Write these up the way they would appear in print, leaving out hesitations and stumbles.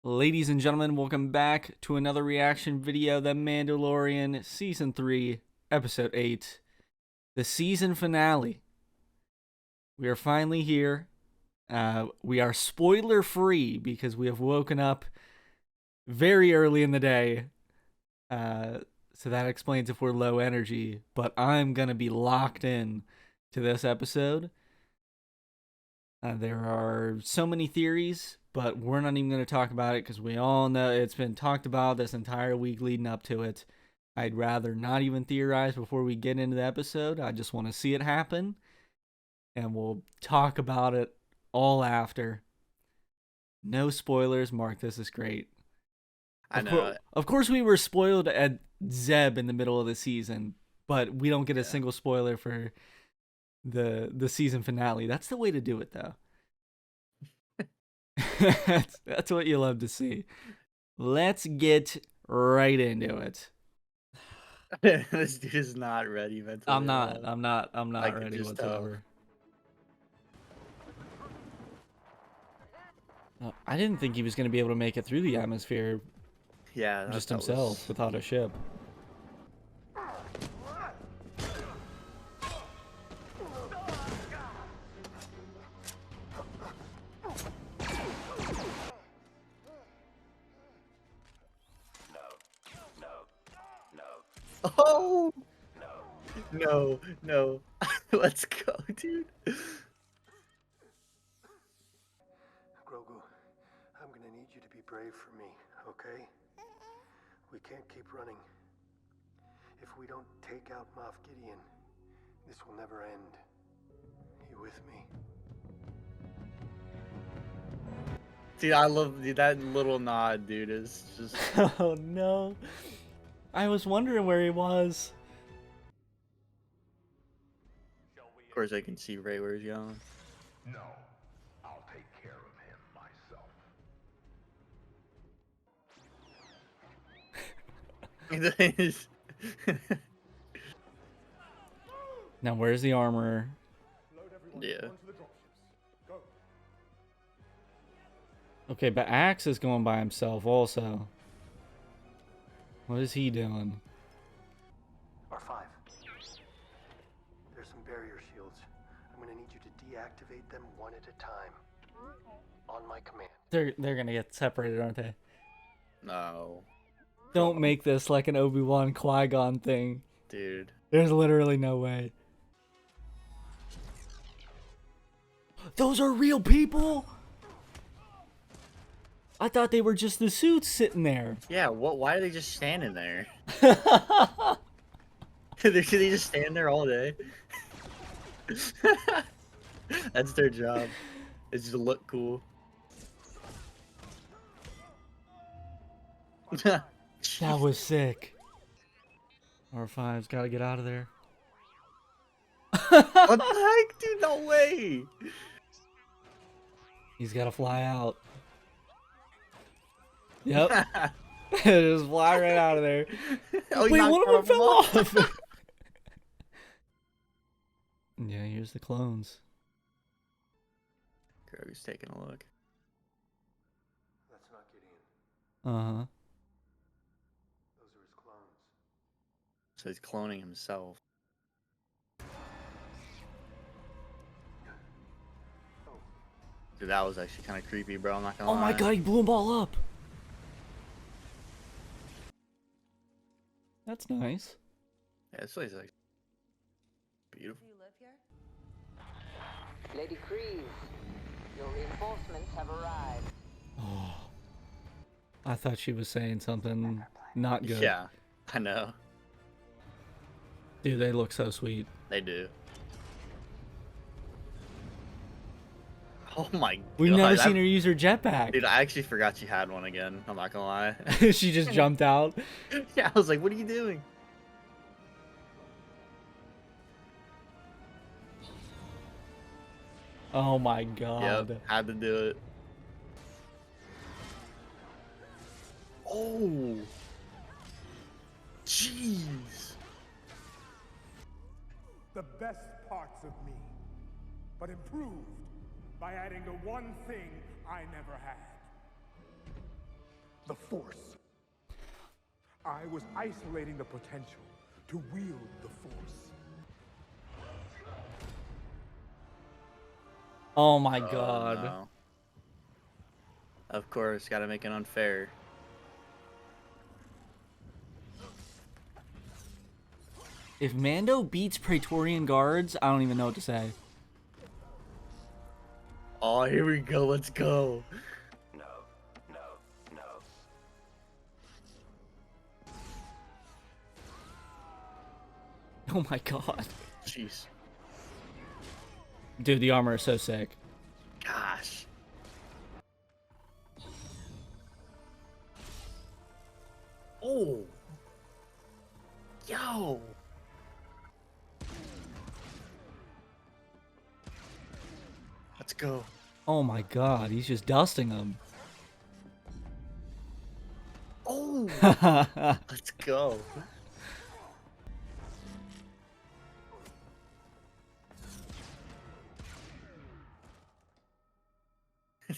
Ladies and gentlemen, welcome back to another reaction video, The Mandalorian Season 3, Episode 8, the season finale. We are finally here. We are spoiler-free because we have woken up very early in the day. So that explains if we're low energy, but I'm going to be locked in to this episode. There are so many theories, but we're not even going to talk about it because we all know it's been talked about this entire week leading up to it. I'd rather not even theorize before we get into the episode. I just want to see it happen, and we'll talk about it all after. No spoilers, Mark. This is great. I know. Of course, we were spoiled at Zeb in the middle of the season, but we don't get a single spoiler for the season finale. That's the way to do it, though. that's what you love to see. Let's get right into it. This dude is not ready mentally. I'm not ready whatsoever. I didn't think he was going to be able to make it through the atmosphere. Yeah, just himself without a ship. Oh no. Let's go, dude. Grogu, I'm gonna need you to be brave for me, okay? We can't keep running. If we don't take out Moff Gideon, this will never end. You with me? Dude, I love that little nod, dude. Is just. Oh no. I was wondering where he was. Of course, I can see Ray where he's going. No, I'll take care of him myself. Now, where's the armor? Yeah. Okay, but Axe is going by himself also. What is he doing? R5. There's some barrier shields. I'm gonna need you to deactivate them one at a time. On my command. They're gonna get separated, aren't they? No. Don't make this like an Obi-Wan Qui-Gon thing. Dude. There's literally no way. Those are real people? I thought they were just the suits sitting there. Yeah, why are they just standing there? They just stand there all day? That's their job. It's just to look cool. That was sick. R5's gotta get out of there. What the heck, dude? No way! He's gotta fly out. Yep. Just fly right out of there. Oh, wait, one of them fell off! Yeah, here's the clones. Grogu's taking a look. That's not Gideon. Uh-huh. Those are his clones. So he's cloning himself. Dude, that was actually kind of creepy, bro. I'm not gonna lie. Oh my god, he blew them all up. That's nice. Yeah, this place is like beautiful. Do you live here? Lady Kryze, your reinforcements have arrived. Oh. I thought she was saying something not good. Yeah, I know. Dude, they look so sweet. They do. Oh my god. We've never seen her use her jetpack. Dude, I actually forgot she had one again. I'm not gonna lie. She just jumped out. Yeah, I was like, what are you doing? Oh my god. Yep, had to do it. Oh. Jeez. The best parts of me, but improved by adding the one thing I never had. the Force. I was isolating the potential to wield the Force. Oh my Oh, god. no. Of course, gotta make it unfair. If Mando beats Praetorian Guards, I don't even know what to say. Oh, here we go. Let's go. No, no, no. Oh my god. Jeez. Dude, the armor is so sick. Gosh. Oh. Yo. Let's go. Oh my god, he's just dusting them. Oh. Let's go.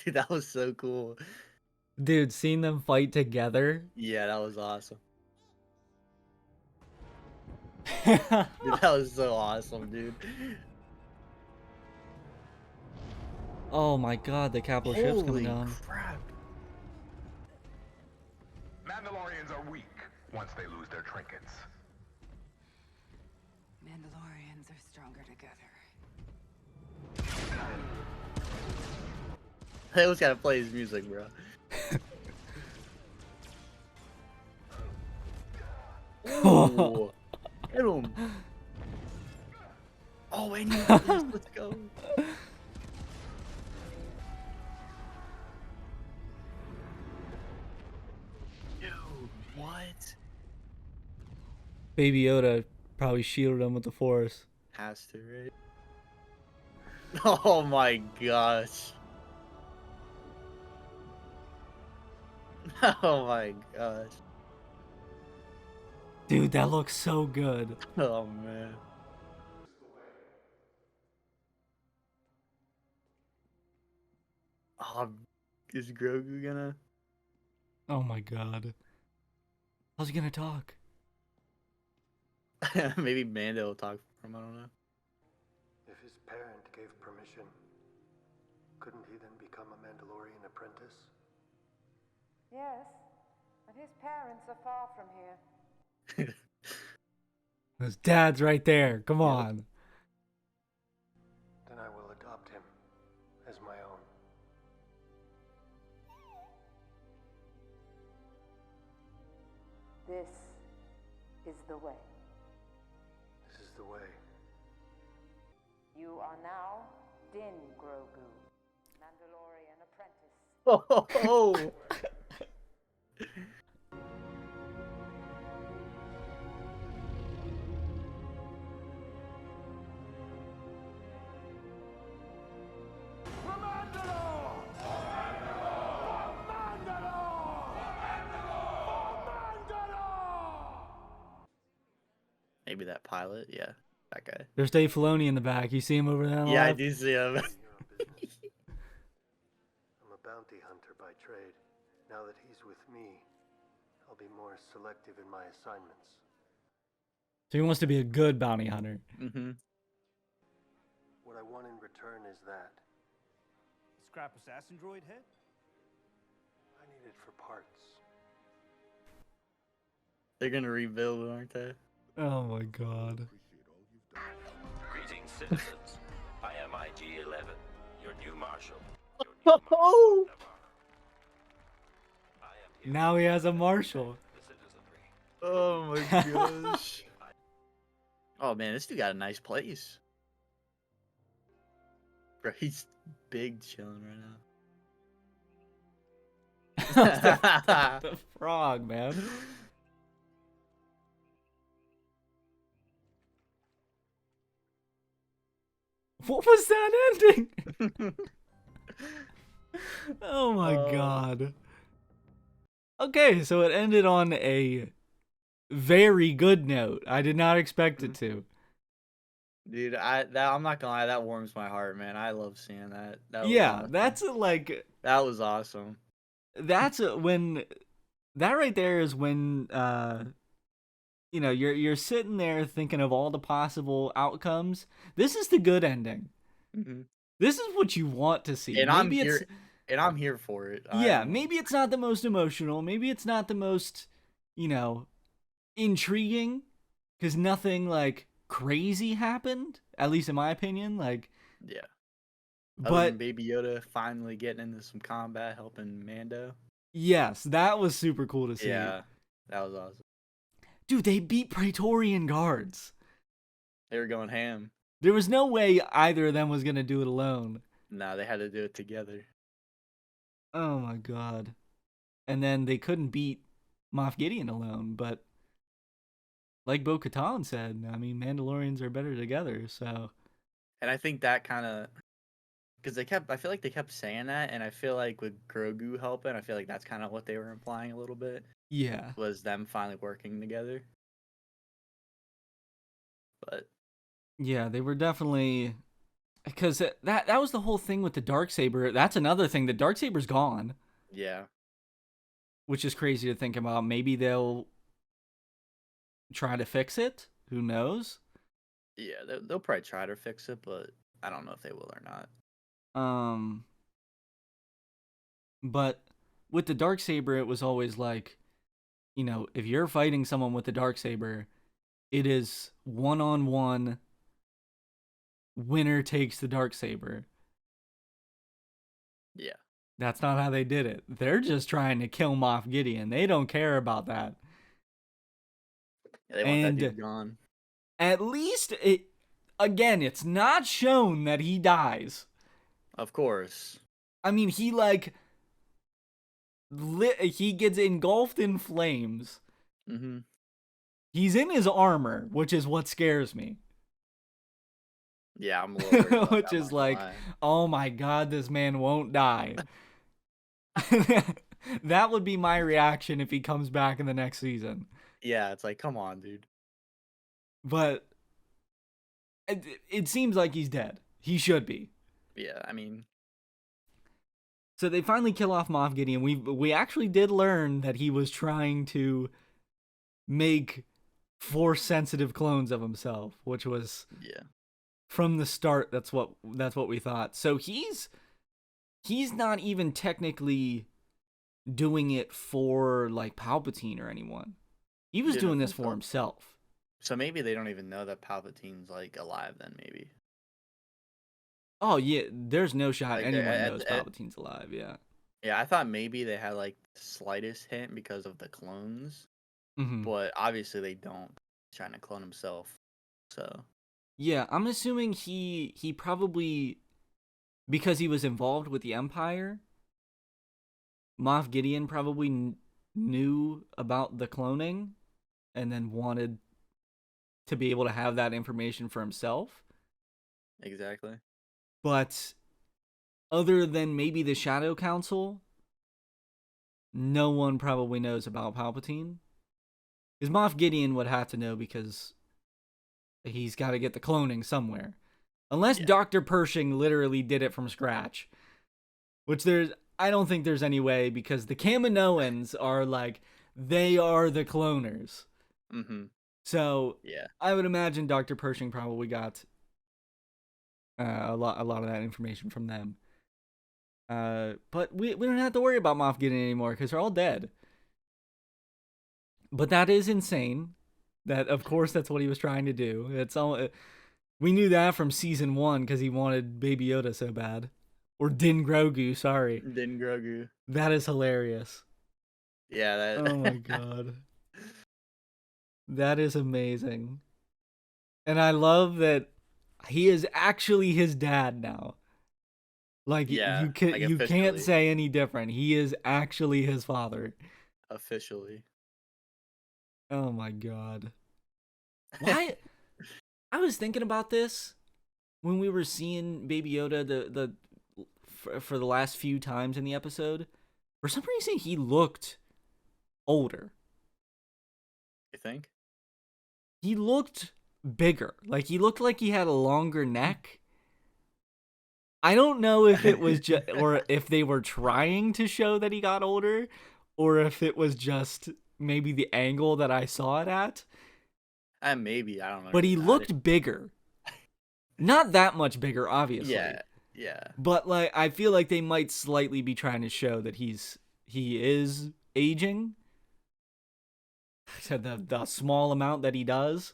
Dude, that was so cool. Dude, seeing them fight together. Yeah, that was awesome. Dude, that was so awesome, dude. Oh my god, the capital ship's coming Holy down. crap. Mandalorians are weak once they lose their trinkets. Mandalorians are stronger together. I always gotta play his music, bro. Ooh. Hit him. Oh, and let's go. Dude, what? Baby Yoda probably shielded him with the Force. Has to, right? Oh my gosh. Oh my gosh. Dude, that looks so good. Oh man. Oh, is Grogu gonna? Oh my god. How's he gonna talk? Maybe Mando will talk for him, I don't know. If his parent gave permission, couldn't he then become a Mandalorian apprentice? Yes, but his parents are far from here. His dad's right there. Come on. Then I will adopt him as my own. This is the way. This is the way. You are now Din Grogu, Mandalorian apprentice. Oh. Maybe that pilot, yeah, that guy. There's Dave Filoni in the back. You see him over there on the Yeah, I left? do see him. Your business. I'm a bounty hunter by trade. Now that he's with me, I'll be more selective in my assignments. So he wants to be a good bounty hunter. Mm-hmm. What I want in return is that. Scrap assassin droid head? I need it for parts. They're gonna rebuild, aren't they? Oh my god. Greetings, citizens. I am IG-11, your new marshal. Oh! I am here Now he has a marshal. the citizenry. Oh my gosh. Oh man, this dude got a nice place. Bro, he's big chilling right now. The frog, man. What was that ending? Oh my god. Okay, so it ended on a very good note. I did not expect it to. Dude, I'm not gonna lie, that warms my heart, man. I love seeing that. That was Yeah, awesome. that's like That was awesome. that's when that right there is when you're sitting there thinking of all the possible outcomes. This is the good ending. Mhm. This is what you want to see. And Maybe it's I'm here for it. yeah, maybe it's not the most emotional, maybe it's not the most, intriguing, because nothing like crazy happened, at least in my opinion. Like, Yeah. Other but than Baby Yoda finally getting into some combat, helping Mando. yes, that was super cool to see. Yeah, that was awesome. Dude, they beat Praetorian guards. They were going ham. There was no way either of them was gonna do it alone. Nah, they had to do it together. Oh my god. And then they couldn't beat Moff Gideon alone, but like Bo-Katan said, I mean, Mandalorians are better together, so... And I think that kind of... Because I feel like they kept saying that, and I feel like with Grogu helping, I feel like that's kind of what they were implying a little bit. Yeah. Was them finally working together. But... Yeah, they were definitely... Because that was the whole thing with the Darksaber. That's another thing. The Darksaber's gone. Yeah. Which is crazy to think about. Maybe they'll try to fix it. Who knows? Yeah, they'll probably try to fix it, but I don't know if they will or not. But with the Darksaber, it was always like, if you're fighting someone with the Darksaber, it is one-on-one, winner takes the Darksaber. Yeah. That's not how they did it. They're just trying to kill Moff Gideon. They don't care about that. Yeah, they want that dude gone. At least, it's not shown that he dies. Of course. I mean, he gets engulfed in flames. Mm-hmm. He's in his armor, which is what scares me. Yeah, I'm a little worried about which that, is like, oh my god, this man won't die. That would be my reaction if he comes back in the next season. Yeah, it's like, come on, dude. But it seems like he's dead. He should be. Yeah, I mean... So they finally kill off Moff Gideon. We actually did learn that he was trying to make Force-sensitive clones of himself, which was... Yeah. From the start, that's what we thought. So he's not even technically doing it for like Palpatine or anyone. He was doing this for himself. So maybe they don't even know that Palpatine's like alive then, maybe. Oh yeah, there's no shot Like, anyone knows Palpatine's alive, yeah. Yeah, I thought maybe they had like the slightest hint because of the clones. Mm-hmm. But obviously they don't. He's trying to clone himself. So yeah, I'm assuming he probably, because he was involved with the Empire, Moff Gideon probably knew about the cloning and then wanted to be able to have that information for himself. Exactly. But other than maybe the Shadow Council, no one probably knows about Palpatine. Because Moff Gideon would have to know because he's got to get the cloning somewhere. Unless Dr. Pershing literally did it from scratch. Which I don't think there's any way, because the Kaminoans are like, they are the cloners. Mm-hmm. So, yeah, I would imagine Dr. Pershing probably got a lot of that information from them. But we don't have to worry about Moff Gideon anymore, because they're all dead. But that is insane. That, of course, that's what he was trying to do. It's all... We knew that from season 1 because he wanted Baby Yoda so bad. Or Din Grogu, sorry. Din Grogu. That is hilarious. Yeah, that... Oh my god. That is amazing. And I love that he is actually his dad now. Like, yeah, you can't say any different. He is actually his father. Officially. Oh my god. Why? I was thinking about this when we were seeing Baby Yoda for the last few times in the episode. For some reason, he looked older. You think? He looked bigger. Like, he looked like he had a longer neck. I don't know if it was just, or if they were trying to show that he got older, or if it was just maybe the angle that I saw it at. Maybe, I don't know. But he looked bigger. Not that much bigger, obviously. Yeah. But like, I feel like they might slightly be trying to show that he is aging. The small amount that he does.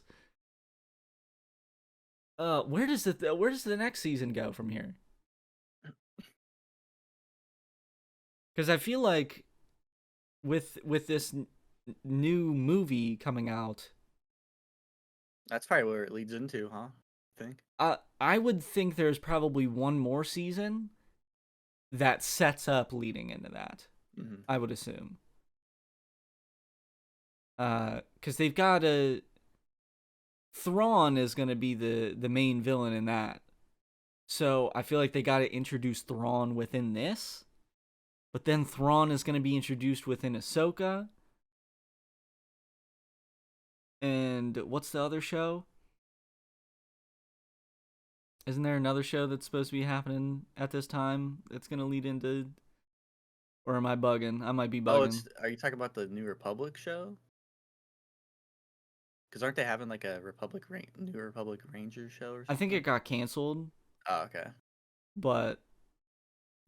Where does the next season go from here? Because I feel like with this new movie coming out, That's probably where it leads into, huh? I think. I would think there's probably one more season that sets up leading into that. Mm-hmm. I would assume. Because they've got Thrawn is going to be the main villain in that. So I feel like they got to introduce Thrawn within this. But then Thrawn is going to be introduced within Ahsoka. And what's the other show? Isn't there another show that's supposed to be happening at this time that's going to lead into... Or am I bugging? I might be bugging. Are you talking about the New Republic show? Because aren't they having like a New Republic Ranger show or something? I think it got canceled. Oh, okay. But...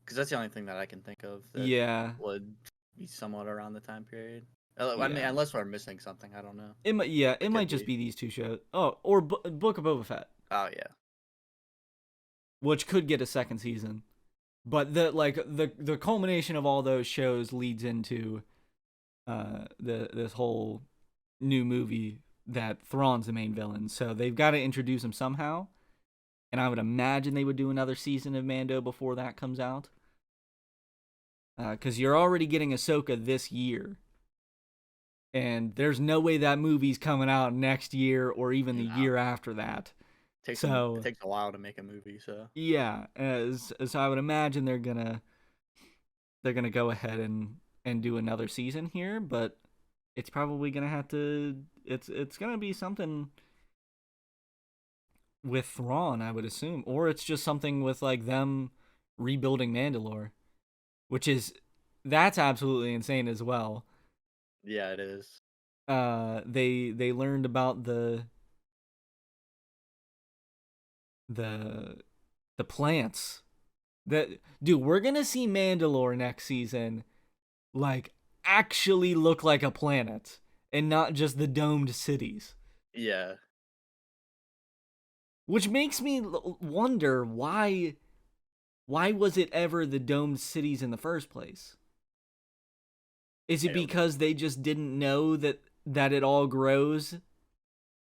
Because that's the only thing that I can think of that would be somewhat around the time period. I mean, unless we're missing something, I don't know. It might just be these two shows. Oh, or Book of Boba Fett. Oh yeah. Which could get a second season. But the culmination of all those shows leads into this whole new movie that Thrawn's the main villain. So they've got to introduce him somehow. And I would imagine they would do another season of Mando before that comes out. Because you're already getting Ahsoka this year. And there's no way that movie's coming out next year or even the year after that. It takes a while to make a movie, so. Yeah, as I would imagine they're gonna go ahead and do another season here, but it's probably gonna have to it's gonna be something with Thrawn, I would assume, or it's just something with like them rebuilding Mandalore, that's absolutely insane as well. Yeah, it is. They learned about the plants dude, we're gonna see Mandalore next season like actually look like a planet and not just the domed cities. Yeah. Which makes me wonder why was it ever the domed cities in the first place? Is it because they just didn't know that it all grows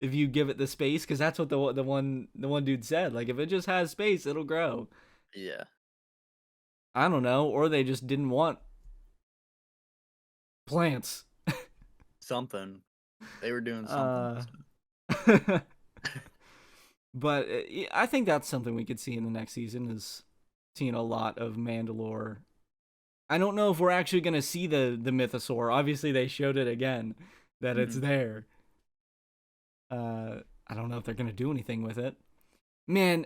if you give it the space? Because that's what the one dude said. Like, if it just has space, it'll grow. Yeah. I don't know. Or they just didn't want plants. Something. They were doing something. But I think that's something we could see in the next season, is seeing a lot of Mandalore. I don't know if we're actually going to see the mythosaur. Obviously, they showed it again, that it's there. I don't know if they're going to do anything with it. Man,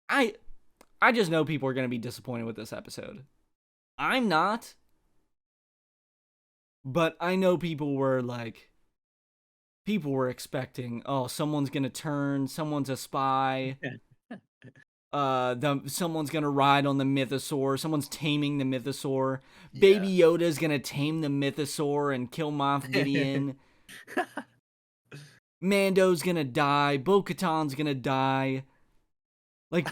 I just know people are going to be disappointed with this episode. I'm not. But I know people were expecting, oh, someone's going to turn, someone's a spy. Someone's gonna ride on the mythosaur. Someone's taming the mythosaur. Yeah. Baby Yoda's gonna tame the mythosaur and kill Moff Gideon. Mando's gonna die. Bo-Katan's gonna die. Like,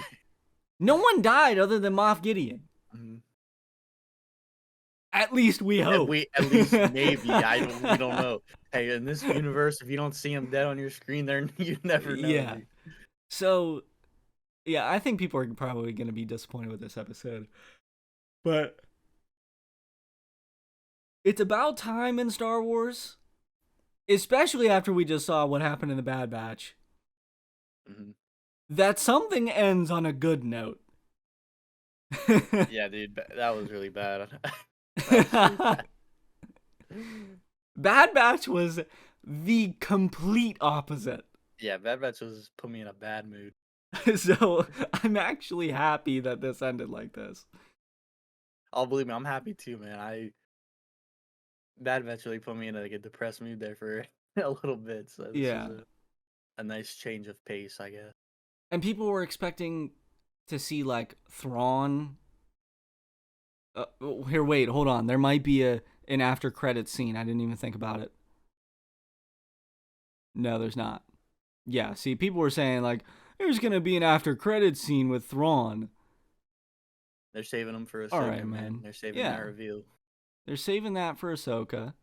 no one died other than Moff Gideon. Mm-hmm. At least we hope. At least maybe. We don't know. Hey, in this universe, if you don't see him dead on your screen, there you never know. Yeah. So. Yeah, I think people are probably going to be disappointed with this episode. But it's about time in Star Wars, especially after we just saw what happened in the Bad Batch, that something ends on a good note. Yeah, dude, that was really bad. Bad Batch was the complete opposite. Yeah, Bad Batch put me in a bad mood. So I'm actually happy that this ended like this. Oh, believe me, I'm happy too, man. that eventually put me in like a depressed mood there for a little bit. So this Yeah. is a nice change of pace, I guess. And people were expecting to see like Thrawn. Here, wait, hold on. There might be an after credits scene. I didn't even think about it. No, there's not. Yeah, see, people were saying like there's gonna be an after credits scene with Thrawn. They're saving them for Ahsoka, All right, man. man. They're saving Yeah. that reveal, They're saving that for Ahsoka.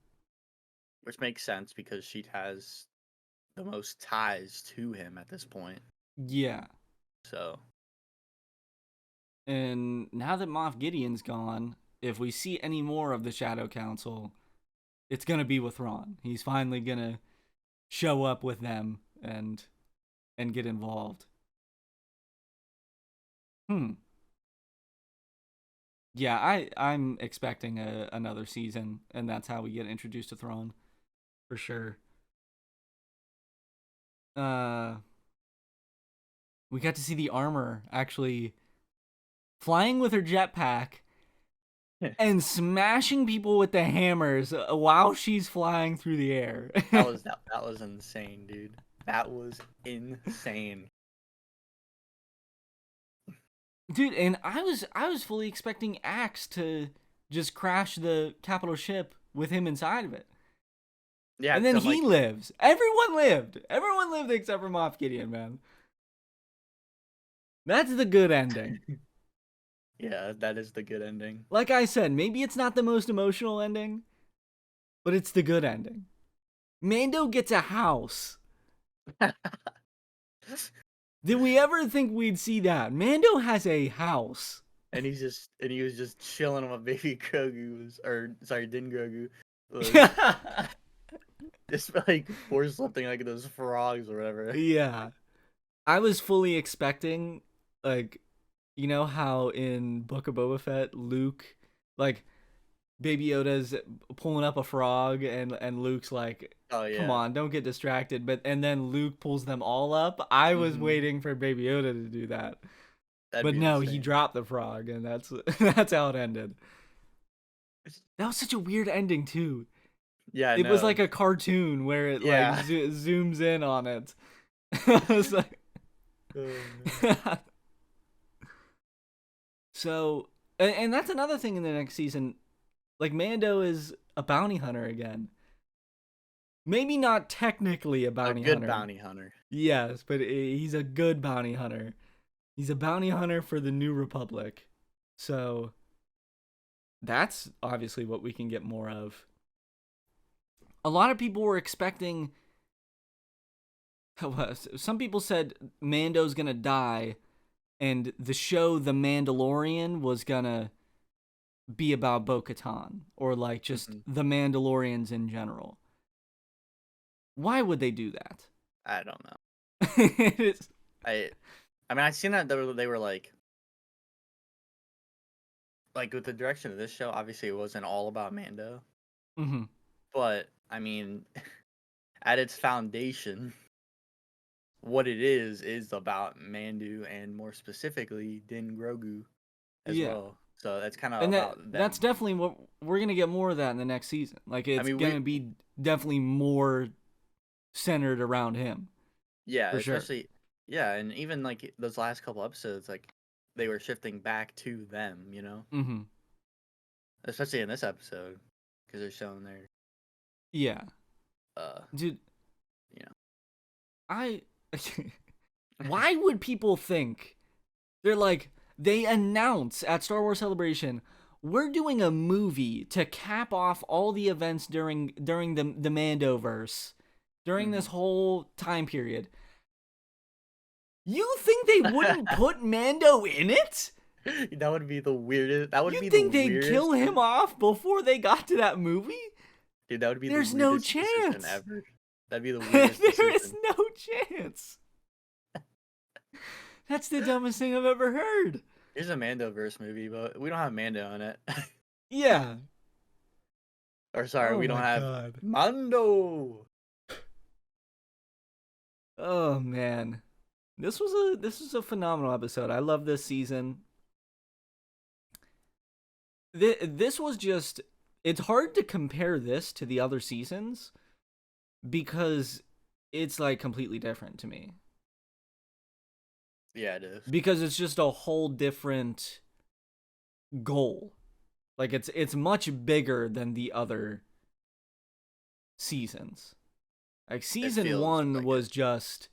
which makes sense because she has the most ties to him at this point. Yeah. So And now that Moff Gideon's gone, if we see any more of the Shadow Council, it's gonna be with Thrawn. He's finally gonna show up with them and get involved. Yeah, I'm expecting another season, and that's how we get introduced to Thrawn, for sure. We got to see the armor actually flying with her jetpack and smashing people with the hammers while she's flying through the air. that was insane, dude. That was insane. Dude, and I was fully expecting Axe to just crash the capital ship with him inside of it. Yeah, and then so, he lives. Everyone lived. Everyone lived except for Moff Gideon, man. That's the good ending. Yeah, that is the good ending. Like I said, maybe it's not the most emotional ending, but it's the good ending. Mando gets a house. Did we ever think we'd see that? Mando has a house. And he was just chilling with baby Din Grogu was just like pour something like those frogs or whatever. Yeah. I was fully expecting, like, you know how in Book of Boba Fett, Luke, like, Baby Yoda's pulling up a frog and Luke's like, Oh yeah. come on, don't get distracted. And then Luke pulls them all up. I was waiting for Baby Yoda to do that. But no, he dropped the frog, and that's that's how it ended. That was such a weird ending too. Yeah, it was like a cartoon where it like zooms in on it. I was like, so, and that's another thing in the next season. Like, Mando is a bounty hunter again. Maybe not technically a bounty hunter. A good bounty hunter. Yes, but he's a good bounty hunter. He's a bounty hunter for the New Republic. So, that's obviously what we can get more of. A lot of people were expecting... Some people said Mando's gonna die, and the show The Mandalorian was gonna be about Bo-Katan, or like just the Mandalorians in general. Why would they do that? I don't know. I mean, I seen that they were like with the direction of this show. Obviously, it wasn't all about Mando. Mm-hmm. But I mean, at its foundation, what it is about Mando, and more specifically Din Grogu as well. So that's kind of about them. That's definitely what we're gonna get more of that in the next season. Like, it's gonna be definitely more centered around him. Yeah, for especially sure. Yeah, and even like those last couple episodes, like they were shifting back to them, you know. Mm-hmm. Especially in this episode, because they're showing their. Yeah. Dude. You know. Why would people think they're like? They announce at Star Wars Celebration, we're doing a movie to cap off all the events during the Mandoverse, during this whole time period. You think they wouldn't put Mando in it? That would be the weirdest. You think they'd kill him off before they got to that movie? Dude, that would be There's the no weirdest decision chance ever. That'd be the weirdest There is decision. no chance. That's the dumbest thing I've ever heard. Here's a Mandoverse movie, but we don't have Mando in it. Yeah. Or sorry, we don't have God. Mando. Oh man. This was a phenomenal episode. I love this season. This was just it's hard to compare this to the other seasons because it's like completely different to me. Yeah, it is. Because it's just a whole different goal. Like it's much bigger than the other seasons. Like season 1 like was just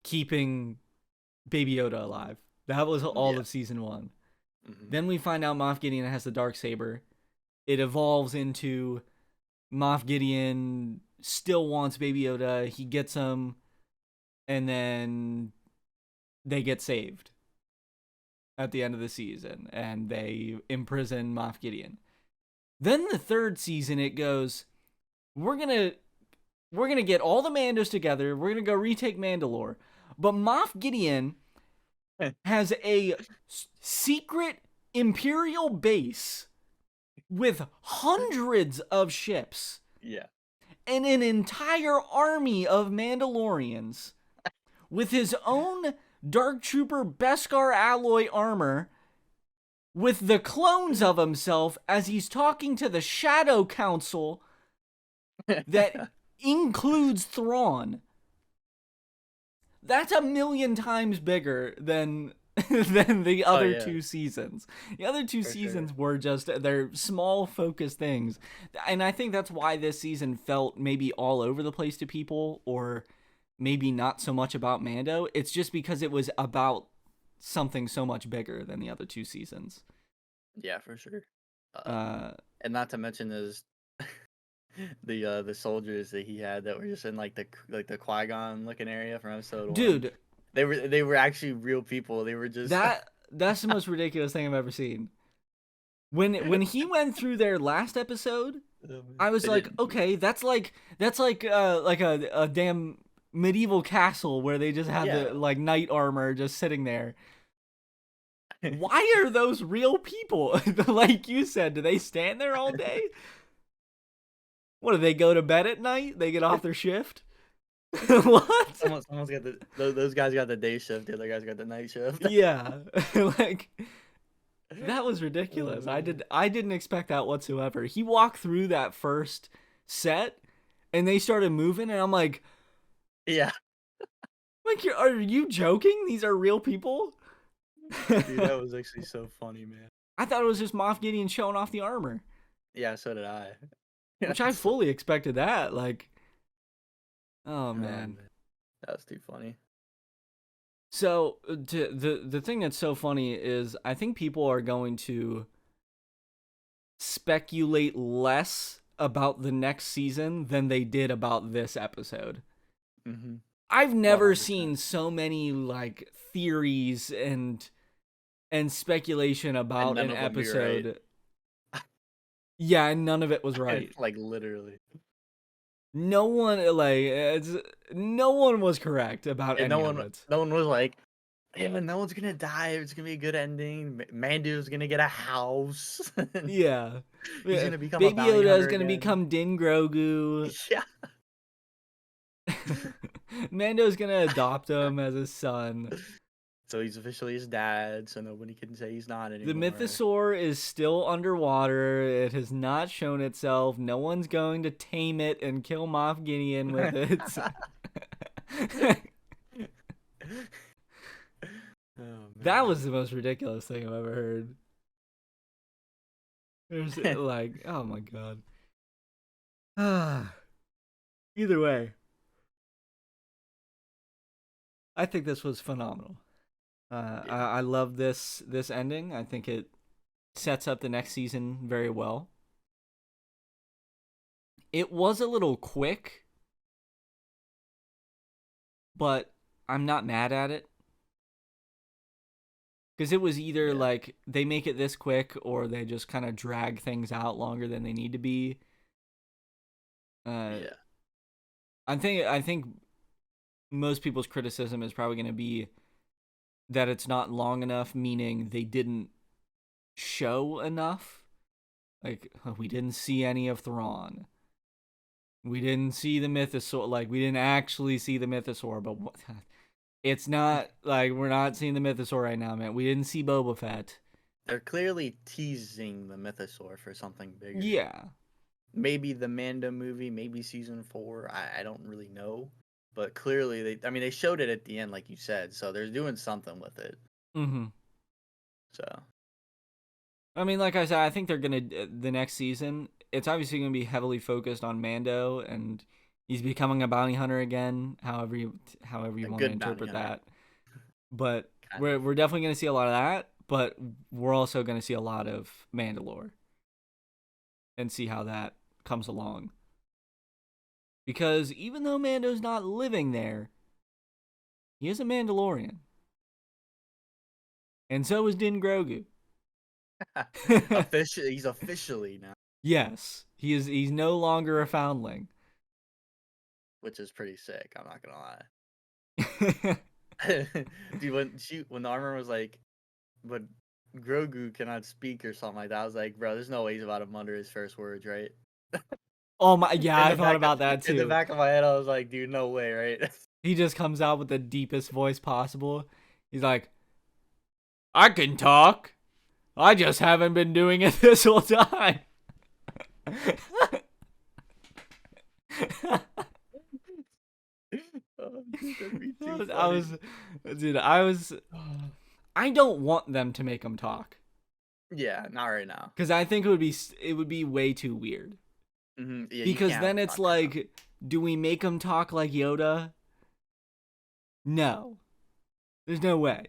keeping Baby Yoda alive. That was all of season 1. Mm-hmm. Then we find out Moff Gideon has the Darksaber. It evolves into Moff Gideon still wants Baby Yoda. He gets him, and then they get saved at the end of the season, and they imprison Moff Gideon. Then the third season, it goes, we're gonna get all the Mandos together. We're gonna go retake Mandalore, but Moff Gideon has a secret Imperial base with hundreds of ships. Yeah. And an entire army of Mandalorians with his own Dark Trooper Beskar alloy armor with the clones of himself as he's talking to the Shadow Council that includes Thrawn. That's 1,000,000 times bigger than the other 2 seasons. The other 2 seasons were just, they're small focused things. And I think that's why this season felt maybe all over the place to people, or maybe not so much about Mando. It's just because it was about something so much bigger than the other 2 seasons. Yeah, for sure. And not to mention is the soldiers that he had that were just in like the Qui-Gon looking area from episode 1. Dude, they were actually real people. They were just that's the most ridiculous thing I've ever seen. When he went through their last episode, I was like, okay, that's like a damn medieval castle where they just have the like knight armor just sitting there. Why are those real people? Like you said, do they stand there all day? What, do they go to bed at night? They get off their shift? What? Someone's got those guys got the day shift, the other guys got the night shift. Yeah. Like, that was ridiculous. I didn't expect that whatsoever. He walked through that first set and they started moving and I'm like, yeah. Like, are you joking? These are real people? Dude, that was actually so funny, man. I thought it was just Moff Gideon showing off the armor. Yeah, so did I. Which I fully expected that. Like, oh man. That was too funny. So the thing that's so funny is I think people are going to speculate less about the next season than they did about this episode. Mm-hmm. I've never 100%. Seen so many like theories and speculation about an episode. Right. Yeah, and none of it was right. Like literally. No one was correct about any of it. No one was like, yeah, no one's gonna die. It's gonna be a good ending. Mando's gonna get a house. Yeah. He's gonna become Baby Yoda is gonna become Din Grogu. Yeah. Mando's gonna adopt him as his son. So he's officially his dad, so nobody can say he's not anymore. The Mythosaur is still underwater. It has not shown itself. No one's going to tame it and kill Moff Gideon with it. That was the most ridiculous thing I've ever heard. There's like, oh my god. Either way, I think this was phenomenal. I love this ending. I think it sets up the next season very well. It was a little quick, but I'm not mad at it. Because it was either like they make it this quick or they just kind of drag things out longer than they need to be. I think most people's criticism is probably going to be that it's not long enough, meaning they didn't show enough. Like, we didn't see any of Thrawn. We didn't see the Mythosaur. Like, we didn't actually see the Mythosaur, but it's not, like, we're not seeing the Mythosaur right now, man. We didn't see Boba Fett. They're clearly teasing the Mythosaur for something bigger. Yeah. Maybe the Mando movie, maybe season 4. I don't really know. But clearly, they showed it at the end, like you said. So they're doing something with it. Mm-hmm. So. I mean, like I said, I think they're going to, the next season, it's obviously going to be heavily focused on Mando, and he's becoming a bounty hunter again, however you want to interpret that. But we're definitely going to see a lot of that, but we're also going to see a lot of Mandalore and see how that comes along. Because even though Mando's not living there, he is a Mandalorian. And so is Din Grogu. He's officially now. Yes, he's no longer a foundling. Which is pretty sick, I'm not gonna lie. Dude, when the armor was like, but Grogu cannot speak or something like that, I was like, bro, there's no way he's about to mutter his first words, right? Oh my, yeah, I thought about that too. In the back of my head, I was like, dude, no way, right? He just comes out with the deepest voice possible. He's like, I can talk. I just haven't been doing it this whole time. I don't want them to make him talk. Yeah, not right now. Because I think it would be way too weird. Mm-hmm. Yeah, because then it's like, do we make him talk like Yoda? No. There's no way.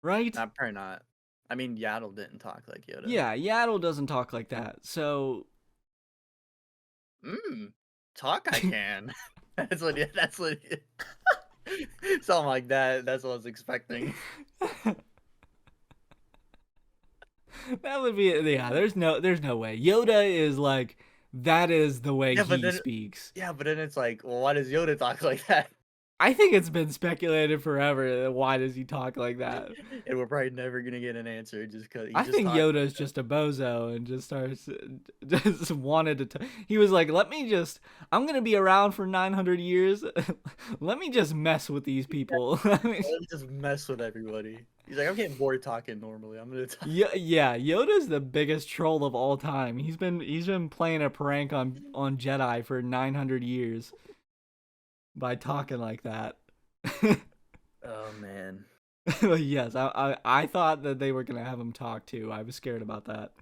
Right? Probably not. I mean, Yaddle didn't talk like Yoda. Yeah, Yaddle doesn't talk like that. So. Talk I can. That's what. Something like that. That's what I was expecting. That would be, yeah. There's no way. Yoda is like, that is the way he speaks. Yeah, but then it's like, well, why does Yoda talk like that? I think it's been speculated forever. Why does he talk like that? And we're probably never gonna get an answer just because. I think Yoda's just a bozo and just wanted to. He was like, I'm gonna be around for 900 years. Let me just mess with these people. Let me just mess with everybody. He's like, I'm getting bored talking normally. I'm gonna talk. Yeah. Yoda's the biggest troll of all time. He's been playing a prank on Jedi for 900 years. By talking like that. Oh man. Yes, I thought that they were gonna have him talk too. I was scared about that.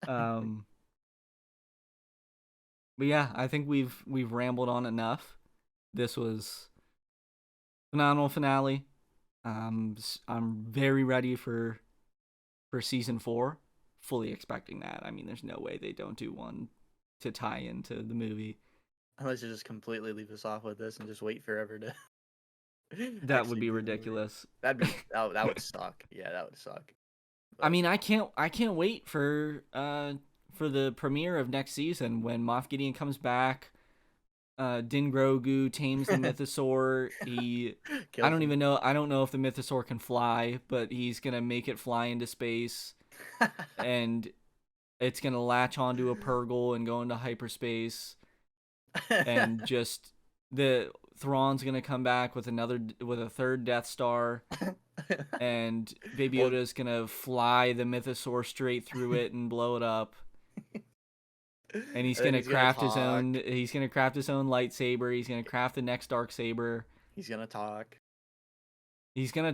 But yeah, I think we've rambled on enough. This was phenomenal finale. I'm very ready for season 4. Fully expecting that. I mean, there's no way they don't do one to tie into the movie. Unless you just completely leave us off with this and just wait forever to. That would be ridiculous. That would suck. Yeah, that would suck. But... I mean, I can't wait for the premiere of next season when Moff Gideon comes back. Din Grogu tames the Mythosaur. I don't know if the Mythosaur can fly, but he's gonna make it fly into space, and it's gonna latch onto a Purgle and go into hyperspace. And just the Thrawn's gonna come back with a third Death Star, and Baby Yoda's gonna fly the Mythosaur straight through it and blow it up. And he's gonna craft his own. He's gonna craft his own lightsaber. He's gonna craft the next dark saber. He's gonna talk. He's the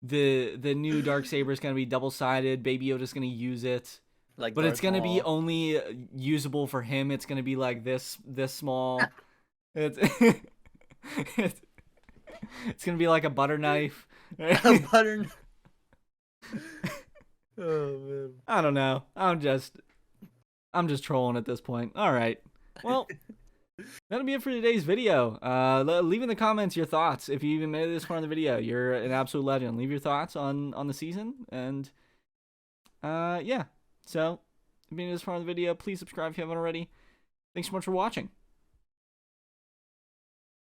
new dark saber is gonna be double-sided. Baby Yoda's gonna use it. But it's gonna be only usable for him. It's gonna be like this small. It's gonna be like a butter knife. A butter knife. Oh man. I don't know. I'm just trolling at this point. All right. Well, that'll be it for today's video. Leave in the comments your thoughts. If you even made it this far in the video, you're an absolute legend. Leave your thoughts on the season, and yeah. So, if you made it this far in the video, please subscribe if you haven't already. Thanks so much for watching.